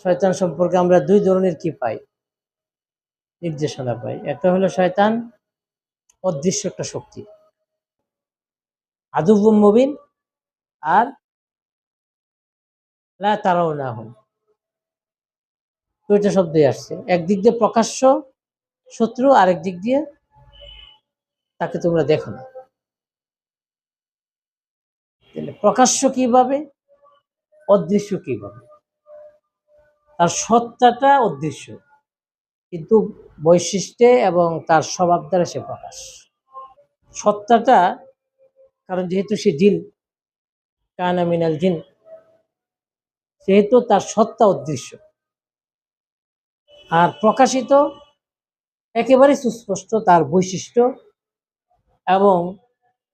শয়তান সম্পর্কে আমরা দুই ধরনের কি পাই, নির্দেশনা পাই। একটা হলো শয়তান অদৃশ্য একটা শক্তি, আদুব্বুম মুবিন, আর লা তারাউনাহুম, দুইটা শব্দই আসছে। একদিক দিয়ে প্রকাশ্য শত্রু, আরেক দিক দিয়ে তাকে তোমরা দেখো না। প্রকাশ্য কিভাবে, অদৃশ্য কিভাবে? তার সত্তাটা অদৃশ্য, কিন্তু বৈশিষ্ট্যে এবং তার স্বভাব দ্বারা সে প্রকাশ। সত্তাটা, কারণ যেহেতু সে জিন, কানা মিনাল জিন, সেহেতু তার সত্তা অদৃশ্য। আর প্রকাশিত একেবারে সুস্পষ্ট তার বৈশিষ্ট্য এবং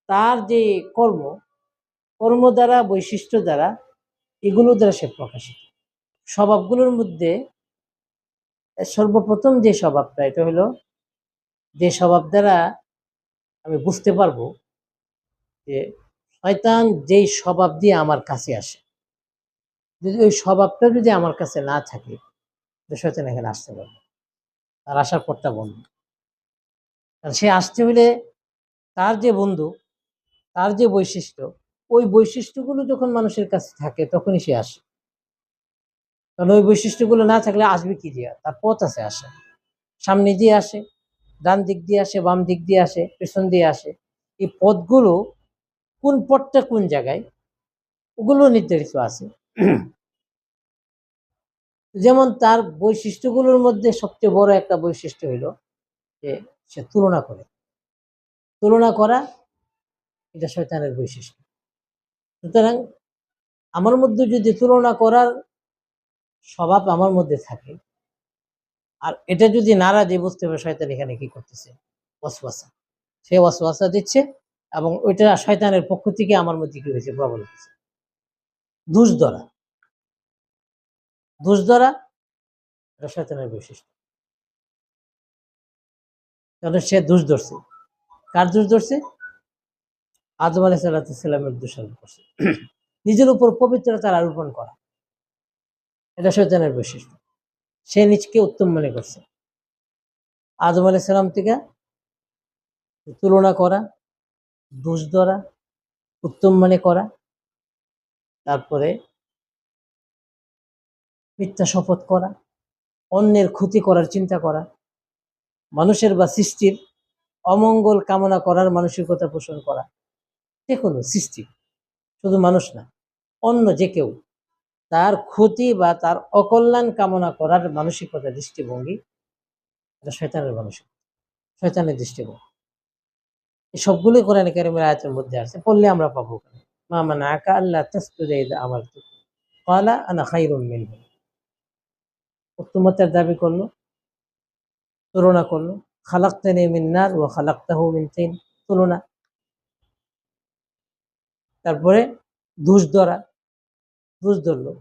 তার যে কর্ম দ্বারা, বৈশিষ্ট্য দ্বারা, এগুলো দ্বারা সে প্রকাশিত। স্বভাবগুলোর মধ্যে সর্বপ্রথম যে স্বভাবটা, এটা হলো যে স্বভাব দ্বারা আমি বুঝতে পারবো যে শয়তান যেই স্বভাব দিয়ে আমার কাছে আসে, যদি ওই স্বভাবটা যদি আমার কাছে না থাকে, শয়তান এখানে আসতে পারবে, তার আসার পথটা বন্ধ। কারণ সে আসতে হলে তার যে বন্ধু, তার যে বৈশিষ্ট্য, ওই বৈশিষ্ট্যগুলো যখন মানুষের কাছে থাকে তখনই সে আসে। কারণ ওই বৈশিষ্ট্যগুলো না থাকলে আসবে কি দিয়ে? তার পথ আছে আসে, সামনে দিয়ে আসে, ডান দিক দিয়ে আসে, বাম দিক দিয়ে আসে, পেছন দিয়ে আসে। এই পথগুলো, কোন পথটা কোন জায়গায়, ওগুলো নির্ধারিত আছে। যেমন তার বৈশিষ্ট্যগুলোর মধ্যে সবচেয়ে বড় একটা বৈশিষ্ট্য হলো যে সে তুলনা করে। তুলনা করা এটা শয়তানের বৈশিষ্ট্য। সুতরাং আমার মধ্যে যদি তুলনা করার স্বভাব আমার মধ্যে থাকে, আর এটা যদি নাড়া দিয়ে, বুঝতে হবে শয়তান এখানে কি করতেছে, ওয়াসওয়াসা। সে ওয়াসওয়াসা দিচ্ছে এবং ওইটা শয়তানের পক্ষ থেকে আমার মধ্যে কি হয়েছে, প্রবল হয়েছে। দোষ ধরা, দোষ ধরা এটা শয়তানের বৈশিষ্ট্য। কারণ সে দোষ ধরছে, কার দোষ ধরছে? আদম আলাইহিস সালামের দোষ করছে। নিজের উপর পবিত্রতার আরোপণ করা, এটা শয়তানের বৈশিষ্ট্য। সে নিজকে উত্তম মনে করছে। আদম আলাইহিস সালাম থেকে তুলনা করা, দোষ ধরা, উত্তম মনে করা, তারপরে মিথ্যা শপথ করা, অন্যের ক্ষতি করার চিন্তা করা, মানুষের বা সৃষ্টির অমঙ্গল কামনা করার মানসিকতা পোষণ করা। যে কোনো সৃষ্টি, শুধু মানুষ না, অন্য যে কেউ, তার ক্ষতি বা তার অকল্যাণ কামনা করার মানসিকতা, দৃষ্টিভঙ্গি, এটা শয়তানের মানসিকতা, শয়তানের দৃষ্টিভঙ্গি। এই সবগুলোই কোরআনে কারিমের আয়াতের মধ্যে আছে, পড়লে আমরা পাবো। মা মানাআকা আল্লা তাসজুদা ইয আমারতুক ক্বালা আনা খায়রুম মিনহু। উত্তমতার দাবি করলো, তুলনা করলো। খালাকতানি মিন নার ওয়া খালাকতাহু মিন তিন, তুলনা। তারপরে দোষ ধরা, দোষ ধরলো,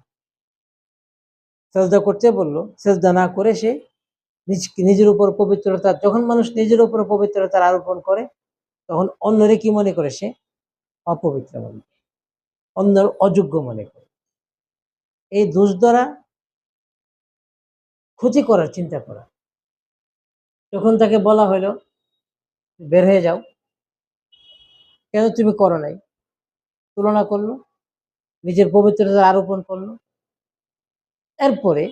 সেজদা করতে বললো, সেজদা না করে সে নিজের উপর পবিত্রতা, যখন মানুষ নিজের উপর পবিত্রতার আরোপণ করে, তখন অন্যরে কি মনে করে? সে অপবিত্র মনে করে, অন্যর অযোগ্য মনে করে। এই দোষ ধরা, ক্ষতি করার চিন্তা করা। যখন তাকে বলা হলো বের হয়ে যাও, কেন তুমি করো নাই? তুলনা করলো, নিজের পবিত্রতা আরোপণ করলো। এরপরে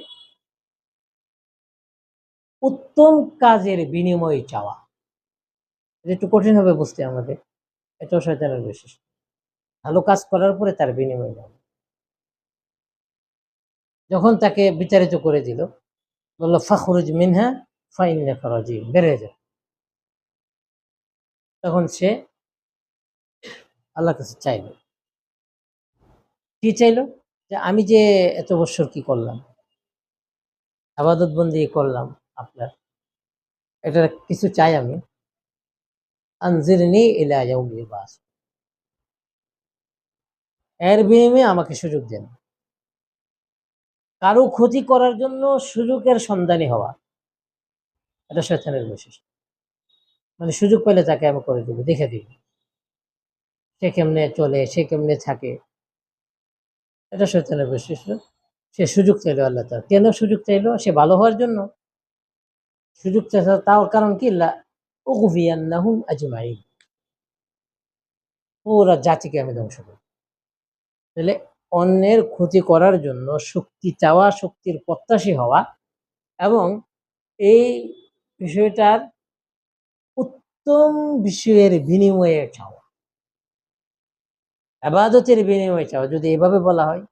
উত্তম কাজের বিনিময় চাওয়া, এটা একটু কঠিন হবে বুঝতে আমাদের। এটাও শয়তানের বৈশিষ্ট্য। ভালো কাজ করার পরে তার বিনিময় নেওয়া। যখন তাকে বিতাড়িত করে দিল, বললো ফাখরুজ মিনহা ফাইন্নাকা রাজিম, বের হয়ে যায়। তখন সে আল্লাহর কাছে চাইল, কি চাইলো? যে আমি যে এত বছর কি করলাম, ইবাদত বন্দি করলাম আপনার, এটা কিছু চাই আমি। আনজিরনি ইলা ইয়াউমিল বাস, এর বিনিময়ে আমাকে সুযোগ দেন। কারো ক্ষতি করার জন্য সুযোগের সন্ধানী হওয়া, এটা শয়তানের বৈশিষ্ট্য। মানে সুযোগ পেলে তাকে আমি করে দিব, দেখে দিব সে কেমনে চলে, সে কেমনে থাকে, এটা শয়তানের বৈশিষ্ট্য। সে সুযোগ চাইলো আল্লাহ তাআলা। কেন সুযোগ চাইলো? সে ভালো হওয়ার জন্য সুযোগ চাইলো। তার কারণ কি? লা উগফিয়ান্নাহুম আজমাইন, পুরা জাতিকে আমি ধ্বংস করব। তাহলে অন্যের ক্ষতি করার জন্য শক্তি চাওয়া, শক্তির প্রত্যাশী হওয়া এবং এই বিষয়টার উত্তম বিষয়ের বিনিময়ে চাওয়া, ইবাদতের বিনিময়ে চাওয়া, যদি এভাবে বলা হয়,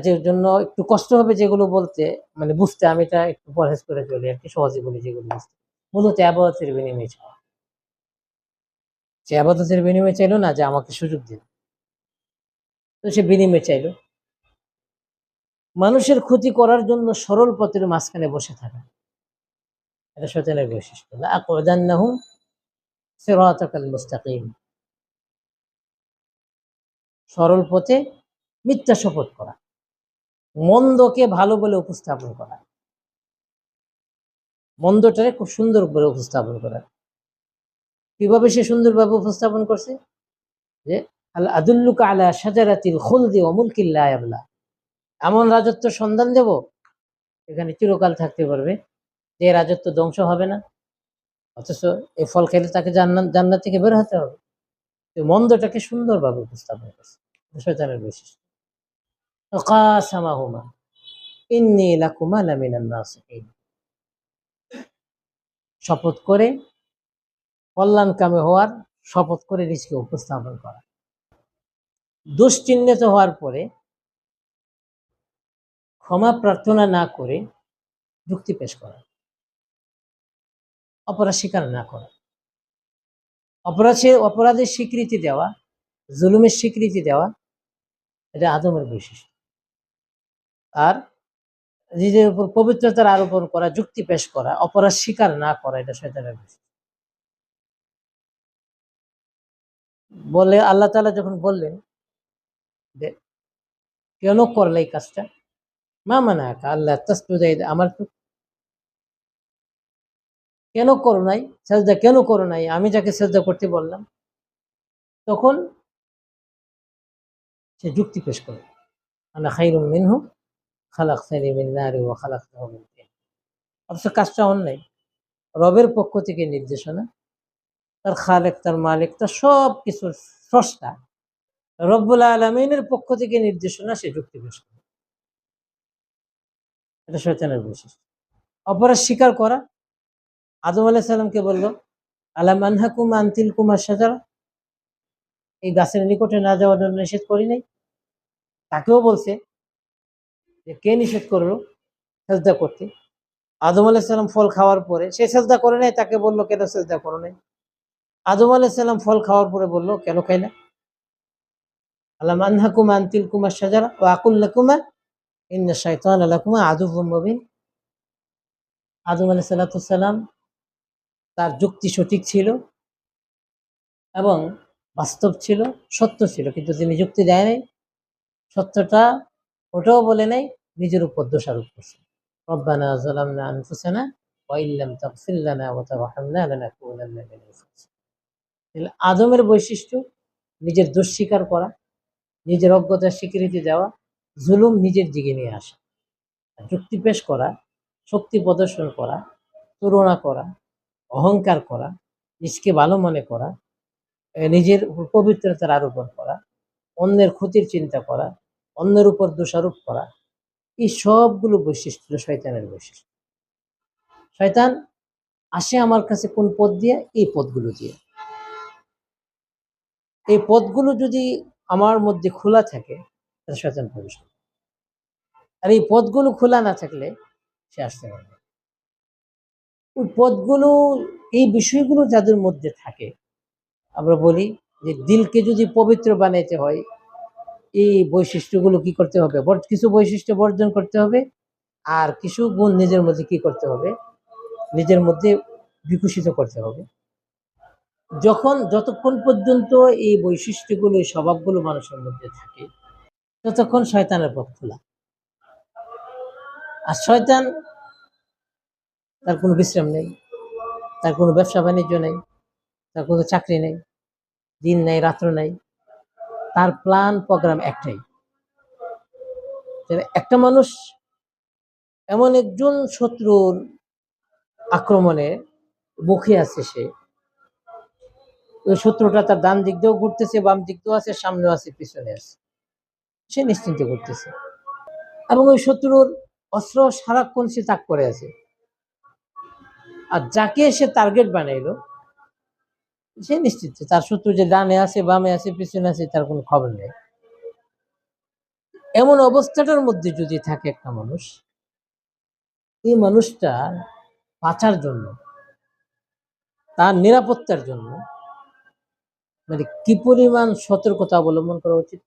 যে জন্য একটু কষ্ট হবে যেগুলো বলতে, মানে বুঝতে, আমি এটা একটু পরহেজ করে চলি আর কি, সহজে বলি যেগুলো বুঝতে। মূলত ইবাদতের বিনিময়ে চাওয়া। সে ইবাদতের বিনিময়ে চাইলো না যে আমাকে সুযোগ দিন, তো সে বিনিময়ে চাইলো মানুষের ক্ষতি করার জন্য সরল পথের মাঝখানে বসে থাকা। এটা শয়তানের বৈশিষ্ট্য। লাআকুদান্নাহুম সিরাতাকাল মুস্তাকিম, সরল পথে মিথ্যা শপথ করা, মন্দকে ভালো বলে উপস্থাপন করা, মন্দটারে খুব সুন্দর করে উপস্থাপন করা। কিভাবে সে সুন্দরভাবে উপস্থাপন করছে? যে আল আদুল্লুকা আলা শাজারাতিল খুলদি ওয়া মুলকিন লা ইয়াবলা, এমন রাজত্ব সন্ধান দেব এখানে চিরকাল থাকতে পারবে, যে রাজত্ব ধ্বংস হবে না, অথচ এই ফল খেলে তাকে জান্নাত থেকে বের হতে হবে। মন্দটাকে সুন্দরভাবে উপস্থাপন করছে, শয়তানের বৈশিষ্ট্য। কাসামাহুমা ইন্নী লাকুমা লামিনান নাসিহিন, শপথ করে কল্যাণকামী হওয়ার শপথ করে নিজেকে উপস্থাপন করা। দুশ্চিহ্নিত হওয়ার পরে ক্ষমা প্রার্থনা না করে যুক্তি পেশ করা, অপরাধ স্বীকার না করা, অপরাধের স্বীকৃতি দেওয়া, জুলুমের স্বীকৃতি দেওয়া, এটা আদমের বৈশিষ্ট্য। আর নিজের উপর পবিত্রতার আরোপণ করা, যুক্তি পেশ করা, অপরাধ স্বীকার না করা, এটা শয়তানের বৈশিষ্ট্য। বলে আল্লাহ তাআলা যখন বললেন যে কেন করলে এই কাজটা, মা মানাকা আল্লাহ তাসজুদা ইয, আমার তো কেন করো নাই সাজদা, কেন করো নাই আমি যাকে সাজদা করতে বললাম? তখন সে যুক্তি পেশ করে, আনা খায়রুম মিনহু খালাকতানি মিন নারি ওয়া খালাকতাহু মিন তিন। অথচ কাজটা অন্যায়। রবের পক্ষ থেকে নির্দেশনা, তার খালেক, তার মালিক, তার সব কিছুর স্রষ্টা রব্বুল আলামিনের পক্ষ থেকে নির্দেশনা, সে যুক্তি পেশ করে। এটা শয়তানের বৈশিষ্ট্য। অপরাধ স্বীকার করা, আদম আলাইহিস সালামকে বলল আলাম আনহাকুম আন তিলকুমা শাজারা, এই গাছের নিকটে না যাওয়ার জন্য নিষেধ করি নাই? তাকেও বলছে যে কে নিষেধ করলো সেজদা করতে? আদম আলাইহিস সালাম ফল খাওয়ার পরে সে সেজদা করে নাই, তাকে বললো কেন সেজদা করো নাই? আদম আলাইহিস সালাম ফল খাওয়ার পরে বললো কেন খাইলা? আলাম আনহাকুমা আন তিলকুমা শাজারা ওয়া আকুল লাকুমা ইন্না শাইতানা লাকুমা আদুউম মুবিন। আদম আলাইহিস সালাম তার যুক্তি সঠিক ছিল এবং বাস্তব ছিল, সত্য ছিল, কিন্তু তিনি যুক্তি দেয় নাই, সত্যটা ওটাও বলে নাই, নিজের উপর দোষারোপ করছে। রব্বানা যালামনা আনফুসানা ওয়া ইল্লাম তাগফির লানা ওয়া তারহামনা লানাকুনান্না মিনাল খাসিরিন। আদমের বৈশিষ্ট্য নিজের দোষ স্বীকার করা, নিজের অজ্ঞতার স্বীকৃতি দেওয়া, জুলুম নিজের দিকে নিয়ে আসা, যুক্তি পেশ করা, শক্তি প্রদর্শন করা, তুলনা করা, অহংকার করা, নিজকে ভালো মনে করা, নিজের উপর পবিত্রতার আরোপণ করা, অন্যের ক্ষতির চিন্তা করা, অন্যের উপর দোষারোপ করা, এই সবগুলো বৈশিষ্ট্য শয়তানের বৈশিষ্ট্য। শয়তান আসে আমার কাছে কোন পথ দিয়ে? এই পথগুলো দিয়ে। এই পথগুলো যদি আমার মধ্যে খোলা থাকে তাহলে শয়তান প্রবেশ করে, আর এই পথগুলো খোলা না থাকলে সে আসতে পারবে না। ওই পথগুলো, এই বিষয়গুলো যাদের মধ্যে থাকে, আমরা বলি যে দিলকে যদি পবিত্র বানাইতে হয়, এই বৈশিষ্ট্যগুলো কি করতে হবে? কিছু বৈশিষ্ট্য বর্জন করতে হবে, আর কিছু গুণ নিজের মধ্যে কি করতে হবে? নিজের মধ্যে বিকশিত করতে হবে। যতক্ষণ পর্যন্ত এই বৈশিষ্ট্যগুলো, এই স্বভাবগুলো মানুষের মধ্যে থাকে, ততক্ষণ শয়তানের পথ খোলা। আর শয়তান, তার কোনো বিশ্রাম নেই, তার কোনো ব্যবসা বাণিজ্য নেই, তার কোনো চাকরি নেই, দিন নেই রাত্র নেই, তার প্ল্যান প্রোগ্রাম একটাই, একটা মানুষ এমন একজন শত্রুর আক্রমণে মুখে আছে, সে ওই শত্রুটা তার ডান দিক দিয়েও ঘুরতেছে, বাম দিক দিয়েও আছে, সামনেও আছে, পিছনে আছে, সে নিশ্চিন্তে ঘুরতেছে। এবং ওই শত্রুর অস্ত্র সারাক্ষণ সে তাক করে আছে। আর যাকে সে টার্গেট বানাইলো সে নিশ্চিত তার শত্রু যে ডানে আছে, বামে আছে, পিছনে আছে, তার কোনো খবর নেই। এমন অবস্থাটার মধ্যে যদি থাকে একটা মানুষ, এই মানুষটা বাঁচার জন্য, তার নিরাপত্তার জন্য মানে কি পরিমাণ সতর্কতা অবলম্বন করা উচিত।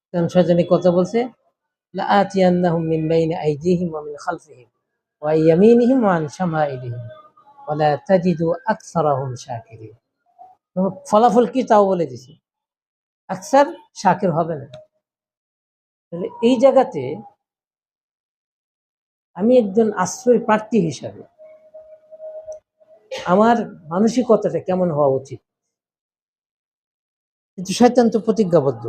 কারণ শয়তানি কথা বলছে, লাআতিয়ান্নাহুম মিন বাইনি আইদিহিম ওয়া মিন খালফিহিম ওয়া ইয়ামিনিহিম ওয়া আন শামাইলিহিম ওয়া লা তাজিদু আকসারাহুম শাকিরিন। ফলাফল কি তাও বলে দিছি, আকসার শাকির হবে না। তাহলে এই জায়গাতে আমি একজন আশ্রয় প্রার্থী হিসাবে আমার মানসিকতাটা কেমন হওয়া উচিত। কিন্তু শয়তান তো প্রতিজ্ঞাবদ্ধ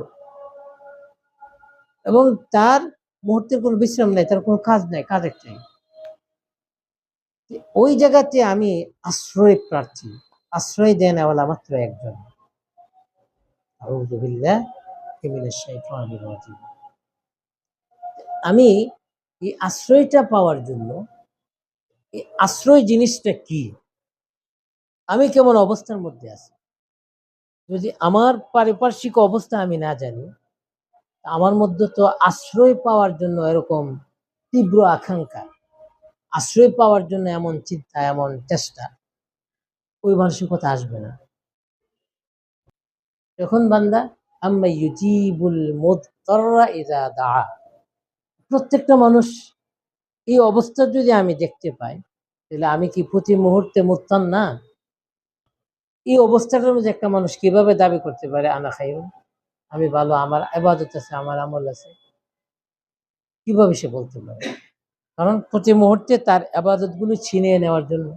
এবং তার মুহূর্তের কোনো বিশ্রাম নাই, তার কোনো কাজ নাই, কাজ একটাই। ওই জায়গাতে আমি আশ্রয় প্রার্থী, আশ্রয় দেন নেওয়ালা মাত্র একজন। আউযু বিল্লাহি মিনাশ শাইতানির রাজিম। আমি এই আশ্রয়টা পাওয়ার জন্য, এই আশ্রয় জিনিসটা কি, আমি কেমন অবস্থার মধ্যে আছি, যদি আমার পারিপার্শ্বিক অবস্থা আমি না জানি, আমার মধ্যে তো আশ্রয় পাওয়ার জন্য এরকম তীব্র আকাঙ্ক্ষা, আশ্রয় পাওয়ার জন্য এমন চিন্তা, এমন চেষ্টা, ওই মানসিকতা আসবে না। যখন বান্দা আম্মা ইউজিবুল মুদতাররা ইযা দাআ, প্রত্যেকটা মানুষ এই অবস্থা যদি আমি দেখতে পাই, তাহলে আমি কি প্রতি মুহূর্তে মুত্তান না? এই অবস্থাটার মধ্যে একটা মানুষ কিভাবে দাবি করতে পারে আনা খায়রুন, আমি ভালো, আমার ইবাদত আছে, আমার আমল আছে, কিভাবে সে বলতে পারে? কারণ প্রতি মুহূর্তে তার ইবাদত গুলো ছিনিয়ে নেওয়ার জন্য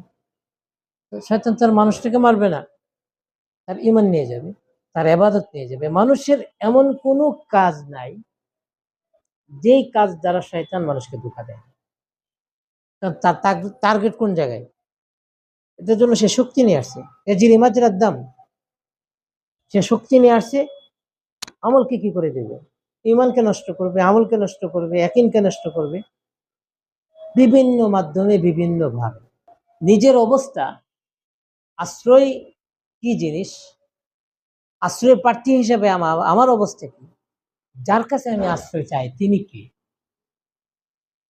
শয়তান তার মানুষটাকে মারবে না, তার ঈমান নিয়ে যাবে, তার ইবাদত নিয়ে যাবে। মানুষের এমন কোনো কাজ নাই যেই কাজ দ্বারা শয়তান মানুষকে ধোঁকা দেয়। কারণ তার টার্গেট কোন জায়গায়, এটার জন্য সে শক্তি নিয়ে আসছে, এজির ইমাজরার দাম, সে শক্তি নিয়ে আসছে। আমলকে কি করে দেবে? ঈমানকে নষ্ট করবে, আমলকে নষ্ট করবে, ইয়াকিনকে নষ্ট করবে, বিভিন্ন মাধ্যমে, বিভিন্ন ভাবে। নিজের অবস্থা, আশ্রয় কি জিনিস, আশ্রয় প্রার্থী হিসেবে আমার অবস্থা কি, যার কাছে আমি আশ্রয় চাই তিনি কে,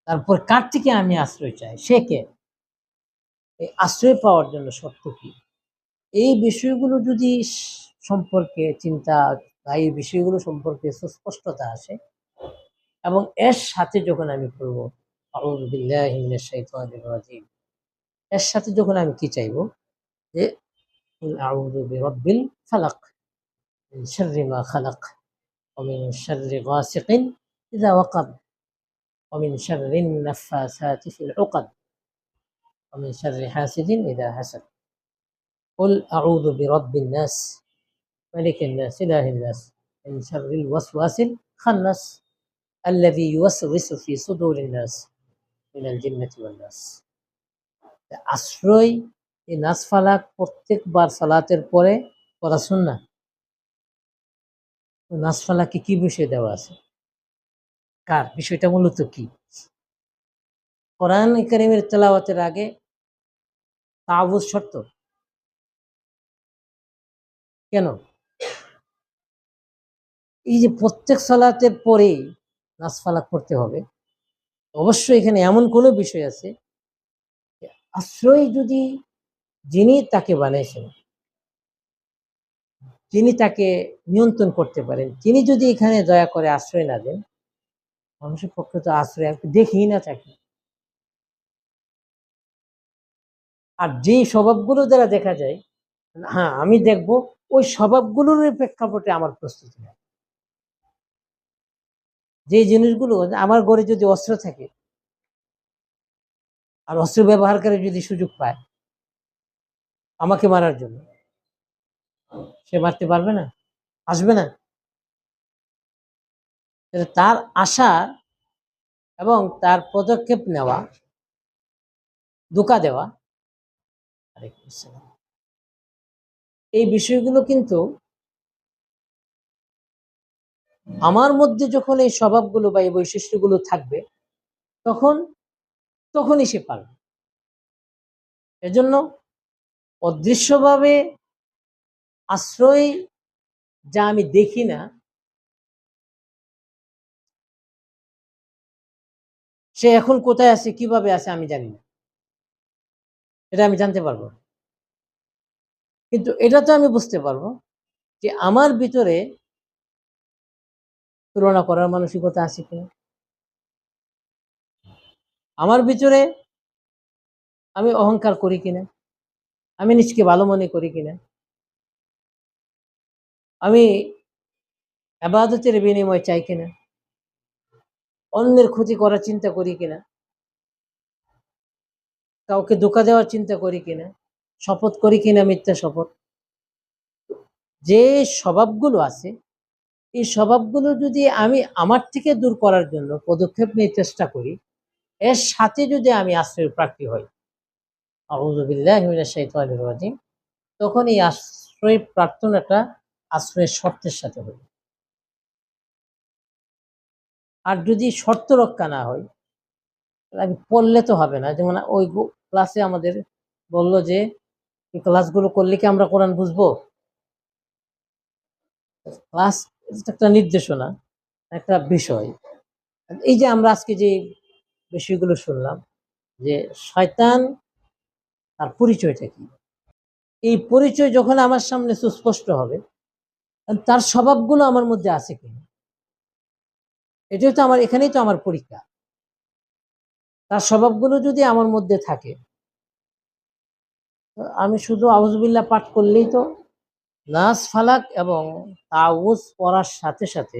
তারপর কার থেকে আমি আশ্রয় চাই সে কে, এই আশ্রয় পাওয়ার জন্য শর্ত কি, এই বিষয়গুলো যদি সম্পর্কে চিন্তা বা এই বিষয়গুলো সম্পর্কে সুস্পষ্টতা আসে, এবং এর সাথে যখন আমি করবো আউযু বিল্লাহি মিনাশ শাইতানির রাজিম, এর সাথে যখন আমি কি চাইবো যে আউযু বিরাব্বিল ফালাক মিন শাররি মা খালাক ওয়া মিন শাররি গাসিকিন ইযা ওয়াকাব ওয়া মিন শাররিন নাফাসাতি ফিল উকাদ ওয়া মিন শাররি হাসিদিন ইযা হাসাদ। কুল আউযু বিরাব্বিন নাস মালিকিন নাস ইলাহিন নাস মিন শাররিল ওয়াসওয়াসিল খান্নাস আল্লাযী ইউওয়াসওয়িসু ফি সুদুরিন নাস মিনাল জিন্নাতি ওয়ান নাস। আশ্রয় এই নাস ফালাক প্রত্যেকবার সালাতের পরে পড়া সুন্নাহ। নাস ফালাকে কি বিষয় দেওয়া আছে, কার বিষয়টা মূলত কি? কোরআন কারীমের তেলাওয়াতের আগে তাআবুদ শর্ত কেন? এই যে প্রত্যেক সালাতের পরেই নাস ফালাক পড়তে হবে, অবশ্যই এখানে এমন কোনো বিষয় আছে, আশ্রয় যদি যিনি তাকে বানিয়েছেন, যিনি তাকে নিয়ন্ত্রণ করতে পারেন, তিনি যদি এখানে দয়া করে আশ্রয় না দেন, মানুষের পক্ষে তো আশ্রয় দেখেই না থাকে। আর যেই স্বভাবগুলো দ্বারা দেখা যায়, হ্যাঁ আমি দেখব, ওই স্বভাবগুলোর প্রেক্ষাপটে আমার প্রস্তুতি নেই। যে জিনিসগুলো, আমার ঘরে যদি অস্ত্র থাকে আর অস্ত্র ব্যবহারকারী যদি সুযোগ পায় আমাকে মারার জন্য, সে মারতে পারবে না, আসবে না। তার আশা এবং তার পদক্ষেপ নেওয়া, ধোঁকা দেওয়া, এই বিষয়গুলো কিন্তু আমার মধ্যে যখন এই স্বভাবগুলো বা এই বৈশিষ্ট্যগুলো থাকবে তখনই সে পারবে। এজন্য অদৃশ্যভাবে আশ্রয় যা আমি দেখি না, সে এখন কোথায় আছে, কিভাবে আছে আমি জানি না, এটা আমি জানতে পারবো, কিন্তু এটা তো আমি বুঝতে পারবো যে আমার ভিতরে তুলনা করার মানসিকতা আছে কিনা, আমার ভিতরে আমি অহংকার করি কিনা, আমি নিজকে ভালো মনে করি কিনা, আমি ইবাদতের বিনিময় চাই কিনা, অন্যের ক্ষতি করার চিন্তা করি কিনা, কাউকে ধোঁকা দেওয়ার চিন্তা করি কিনা, শপথ করি কিনা মিথ্যা শপথ। যে স্বভাবগুলো আছে, এই স্বভাবগুলো যদি আমি আমার থেকে দূর করার জন্য পদক্ষেপ নিয়ে চেষ্টা করি, এর সাথে যদি আমি আশ্রয় প্রার্থী হই, আউযু বিল্লাহি মিনাশ শাইতানির রাজিম, তখন এই আশ্রয় প্রার্থনাটা আশ্রয়ের শর্তের সাথে হবে। আর যদি শর্ত রক্ষা না হয়, আমি পড়লে তো হবে না। যেমন ওই ক্লাসে আমাদের বলল যে এই ক্লাসগুলো করলে কি আমরা কোরআন বুঝবো? ক্লাস একটা নির্দেশনা, একটা বিষয়। এই যে আমরা আজকে যে বিষয়গুলো শুনলাম, যে শয়তান তার পরিচয়টা কি, এই পরিচয় যখন আমার সামনে সুস্পষ্ট হবে, তার স্বভাবগুলো আমার মধ্যে আছে কিনা, এটাই তো আমার, এখানেই তো আমার পরীক্ষা। তার স্বভাবগুলো যদি আমার মধ্যে থাকে, আমি শুধু আউযুবিল্লাহ পাঠ করলেই তো, নাস ফালাক এবং তাউজ পড়ার সাথে সাথে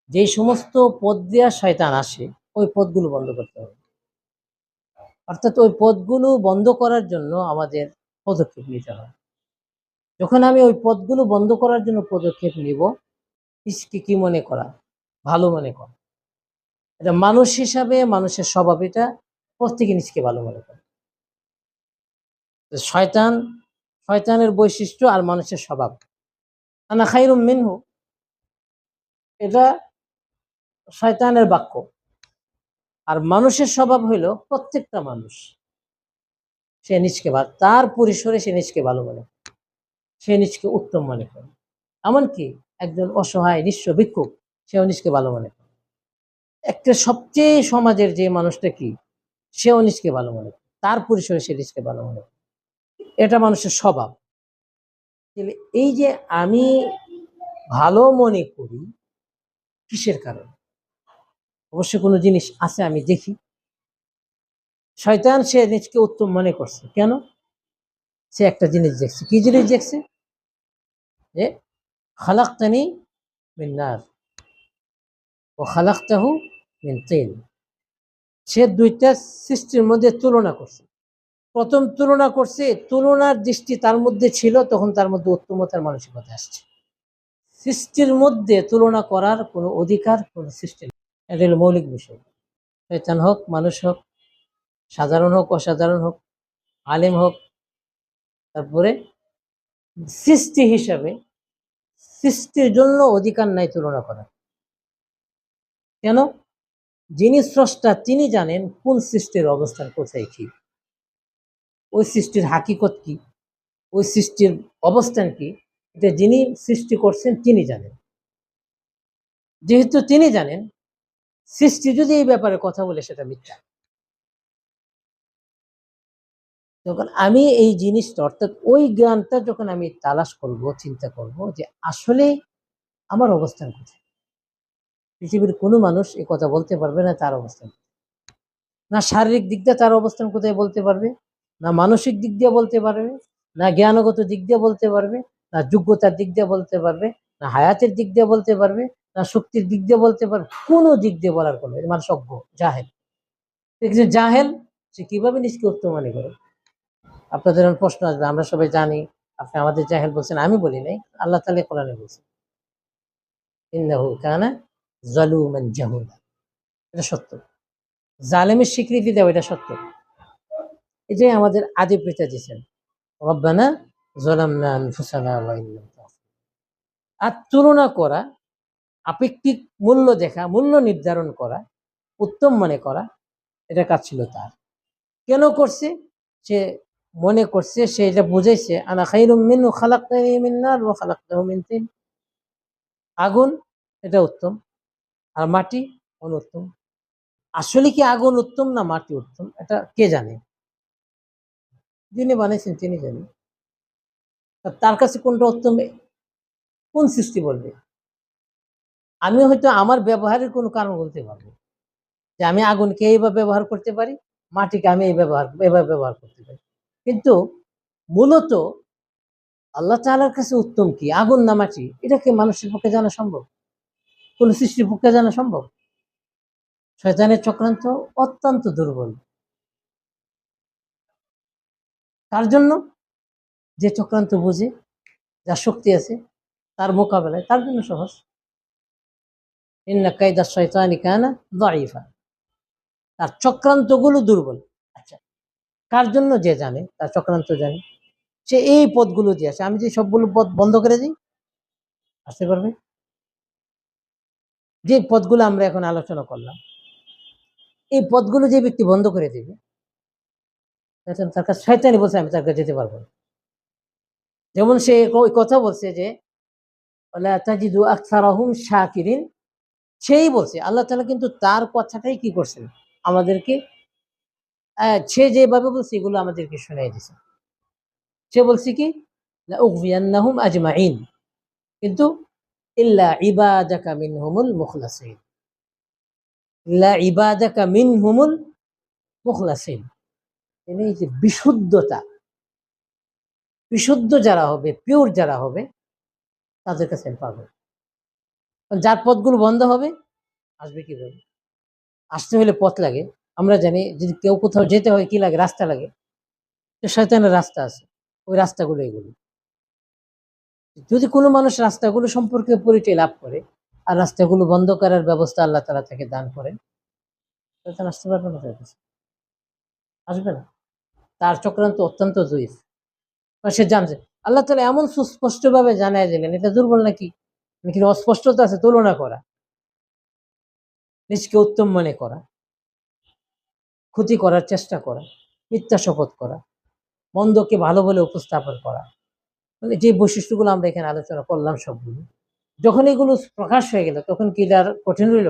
যে সমস্ত পদ দেওয়া শয়তান আসে, ওই পদগুলো বন্ধ করতে হবে। অর্থাৎ ওই পদগুলো বন্ধ করার জন্য আমাদের পদক্ষেপ নিতে হয়। যখন আমি ওই পদগুলো বন্ধ করার জন্য পদক্ষেপ নিব, নিজকে কি মনে করা, ভালো মনে করা, এটা মানুষ হিসাবে মানুষের স্বভাব, এটা প্রত্যেকে নিজকে ভালো মনে করে। শয়তানের বৈশিষ্ট্য আর মানুষের স্বভাব, আনা খায়রুম মিনহু, এটা শয়তানের বাক্য। আর মানুষের স্বভাব হইল প্রত্যেকটা মানুষ সে নিজকে তার পরিসরে সে নিজকে ভালো মনে করে, সে নিজকে উত্তম মনে করে। এমনকি একজন অসহায় নিঃস্ব ভিক্ষুক, সেও নিজকে ভালো মনে করে। একটা সবচেয়ে সমাজের যে মানুষটা কি, সেও নিজকে ভালো মনে করে, তার পরিসরে সে নিজকে ভালো মনে করে। এটা মানুষের স্বভাব। এই যে আমি ভালো মনে করি, কিসের কারণে? অবশ্যই কোনো জিনিস আছে, আমি দেখি। শয়তান সে নিজকে উত্তম মনে করছে কেন? সে একটা জিনিস দেখছে। কি জিনিস দেখছে? যে খালাকতানি মিন নার ও খালাকতাহু মিন তিন। সে দুইটা সৃষ্টির মধ্যে তুলনা করছে। প্রথম তুলনা করছে, তুলনার দৃষ্টি তার মধ্যে ছিল, তখন তার মধ্যে উত্তমতার মানসিকতা আসছে। সৃষ্টির মধ্যে তুলনা করার কোনো অধিকার কোনো সৃষ্টি নেই। এটা হলো মৌলিক বিষয়। শয়তান হোক, মানুষ হোক, সাধারণ হোক, অসাধারণ হোক, আলেম হোক, তারপরে সৃষ্টি হিসাবে সৃষ্টির জন্য অধিকার নাই তুলনা করা। কেন? যিনি স্রষ্টা তিনি জানেন কোন সৃষ্টির অবস্থান কোথায় কি, ওই সৃষ্টির হাকিকত কি, ওই সৃষ্টির অবস্থান কি, এটা যিনি সৃষ্টি করছেন তিনি জানেন। যেহেতু তিনি জানেন, সৃষ্টি যদি এই ব্যাপারে কথা বলে সেটা মিথ্যা। যখন আমি এই জিনিসটা, অর্থাৎ ওই জ্ঞানটা যখন আমি তালাশ করব, চিন্তা করব যে আসলে আমার অবস্থান কোথায়, পৃথিবীর কোনো মানুষ এ কথা বলতে পারবে না তার অবস্থান, না শারীরিক দিক দিয়ে তার অবস্থান কোথায় বলতে পারবে, না মানসিক দিক দিয়ে বলতে পারবে, না জ্ঞানগত দিক দিয়ে বলতে পারবে, না যোগ্যতার দিক দিয়ে বলতে পারবে, না হায়াতের দিক দিয়ে বলতে পারবে, না শক্তির দিক দিয়ে বলতে পারবে, কোনো দিক দিয়ে বলার কোনো, মানুষ অজ্ঞ, জাহেল। জাহেল সে কিভাবে নিজকে উত্তম মনে করে? আপনাদের প্রশ্ন আসবে, আমরা সবাই জানি আপনি আমাদের জাহেল বলছেন, আমি বলি নাই, আল্লাহ তাআলা কোরআনে বলছেন ইন্নাহু কানা যালুমান জাহুলা, এটা সত্য। জালেমের স্বীকৃতি দেওয়া, এটা সত্য। এটাই আমাদের আদি পিতা দিয়েছেন, রব্বানা যালামনা আনফুসানা ওয়া ইন লাম তাগফির। আর তুলনা করা, আপেক্ষিক মূল্য দেখা, মূল্য নির্ধারণ করা, উত্তম মনে করা, এটা কাজ ছিল তার। কেন করছে? সে মনে করছে, সে এটা বুঝাইছে, আনা খায়রুম মিনহু খালাকতানি মিন নার ওয়া খালাকতাহু মিন তিন। আগুন এটা উত্তম, আর মাটি অনুত্তম। আসলে কি আগুন উত্তম না মাটি উত্তম, এটা কে জানে? যিনি বানাইছেন তিনি জানেন। তার কাছে কোনটা উত্তম, কোন সৃষ্টি বলবে? আমি হয়তো আমার ব্যবহারের কোনো কারণ বলতে পারবো, যে আমি আগুনকে এইভাবে ব্যবহার করতে পারি, মাটিকে আমি এভাবে ব্যবহার করতে পারি। কিন্তু মূলত আল্লাহ তাআলার কাছে উত্তম কি, আগুন না মাটি, এটা কি মানুষের পক্ষে জানা সম্ভব? কোন সৃষ্টির পক্ষে জানা সম্ভব? শয়তানের চক্রান্ত অত্যন্ত দুর্বল। তার জন্য যে চক্রান্ত বুঝে, যার শক্তি আছে, তার মোকাবেলায় তার জন্য সহজ। ইন্না কাইদা শয়তানি কানা যায়ীফা, তার চক্রান্তগুলো দুর্বল। আচ্ছা, কার জন্য? যে জানে, তার চক্রান্ত জানে, সে এই পথগুলো দিয়ে আসে। আমি যে সবগুলো পথ বন্ধ করে দিই, আসতে পারবে? যে পথগুলো আমরা এখন আলোচনা করলাম, এই পথগুলো যে ব্যক্তি বন্ধ করে দিবে, তার কাছে শয়তানি বলছে আমি তার কাছে যেতে পারবো না। যেমন সে ওই কথা বলছে যে ওয়ালা তাজিদু আকসারাহুম শাকিরিন, সেই বলছে। আল্লাহ তাআলা কিন্তু তার কথাটাই কি করছেন, আমাদেরকে সে যেভাবে বলছে এগুলো আমাদেরকে শোনাই দিয়েছে। সে বলছে কি, লা উগবিয়ান্নাহুম আজমাইন, কিন্তু ইল্লা ইবাদাকা মিনহুমুল মুখলাসিন, ইল্লা ইবাদাকা মিনহুমুল মুখলাসিন। এই যে বিশুদ্ধতা, বিশুদ্ধ যারা হবে, পিওর যারা হবে, তাদের কাছে পাবে। যার পথগুলো বন্ধ হবে, আসবে কিভাবে? আসতে হলে পথ লাগে। আমরা জানি যদি কেউ কোথাও যেতে হয় কি লাগে, রাস্তা লাগে। তো শয়তানের রাস্তা আছে, ওই রাস্তাগুলো এগুলো। যদি কোনো মানুষ রাস্তাগুলো সম্পর্কে পরিচয় লাভ করে আর রাস্তাগুলো বন্ধ করার ব্যবস্থা আল্লাহ তাআলা তাকে দান করেন, শয়তান আসতে পারবে না, তার কাছে আসবে না। তার চক্রান্ত অত্যন্ত জয়ীফ। সে জানছে, আল্লাহ তাআলা এমন সুস্পষ্ট ভাবে জানায় দিলেন, এটা দুর্বল নাকি? নাকি অস্পষ্টতা আছে? তুলনা করা, নিজকে উত্তম মনে করা, ক্ষতি করার চেষ্টা করা, মিথ্যা শপথ করা, মন্দকে ভালো বলে উপস্থাপন করা, মানে যে বৈশিষ্ট্যগুলো আমরা এখানে আলোচনা করলাম সবগুলো, যখন এগুলো প্রকাশ হয়ে গেল তখন কি আর কঠিন রইল?